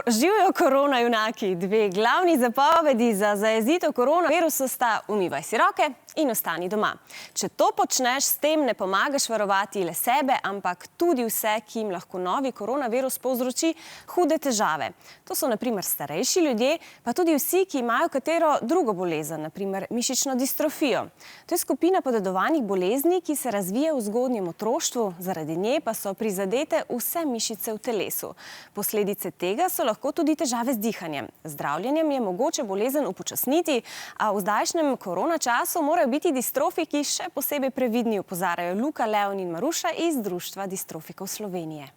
Živijo korona junaki. Dve glavni zapovedi za zajezitev koronavirusa sta: umivaj si roke in ostani doma. Če to počneš, s tem ne pomagaš varovati le sebe, ampak tudi vse, ki jim lahko novi koronavirus povzroči hude težave. To so na primer starejši ljudje, pa tudi vsi, ki imajo katero drugo bolezen, na primer mišično distrofijo. To je skupina podedovanih bolezni, ki se razvije v zgodnjem otroštvu, zaradi nje pa so prizadete vse mišice v telesu. Posledice tega so lahko tudi težave z dihanjem. Zdravljenjem je mogoče bolezen upočasniti, a v zdajšnjem korona času morajo biti distrofiki še posebej previdni, opozarjajo Luka, Leon in Maruša iz Društva distrofikov Slovenije.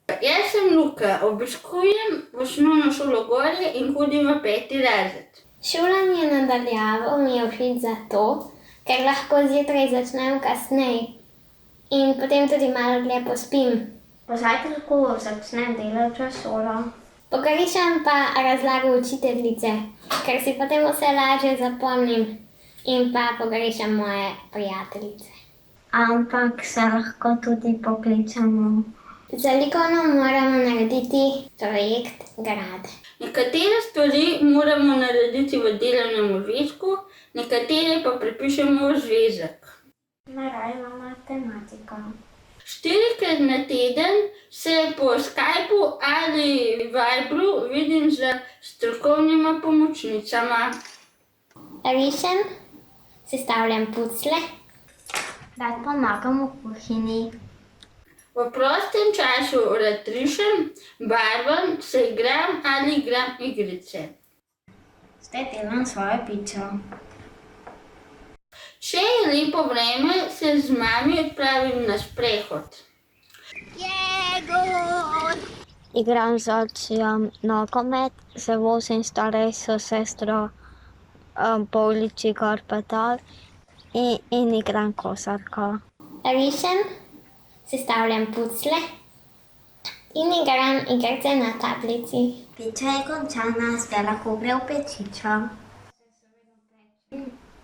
Jaz sem Luka, obiskujem osnovno šolo Gorje in hodim v 5. razred. Šolanje na daljavo mi je všeč zato, ker lahko zjutraj začnem kasneje in potem tudi malo dlje pospim. Po zajtrku začnem delati za šolo. Pogrišam pa razlago učiteljice, ker si potem vse lažje zapomnim in pa pogrišam moje prijateljice. Ampak se lahko tudi pokličemo. Za likovno moramo narediti projekt grad. Nekatere stvari moramo narediti v delovnem zvezku, nekatere pa prepišemo v zvezek. Najraje matematika. 4-krat na teden se po Skypu ali Viberu vidim z strokovnima pomočnicama. Rišem, sestavljam pucle. Rad pomagam v kuhinji. V prostem času rad rišem, barvam, se igram ali igram igrice. Zdaj delam svojo pico. Če je lepo vreme, se z mami odpravim na sprehod. Igram z očem nogomet, se vozim starejšo sestro po ulici gor pa dol in igram košarko. Rišem, sestavljam pucle in igram igrice na tablici. Piča je končana, zdaj lahko gre v pečico.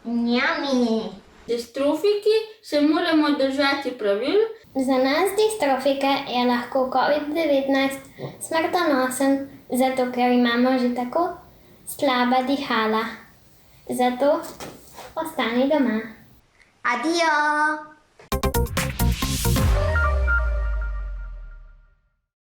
Njami! Distrofiki se moramo držati pravil. Za nas distrofike je lahko COVID-19 smrtonosen, zato ker imamo že tako slaba dihala. Zato ostani doma. Adijo!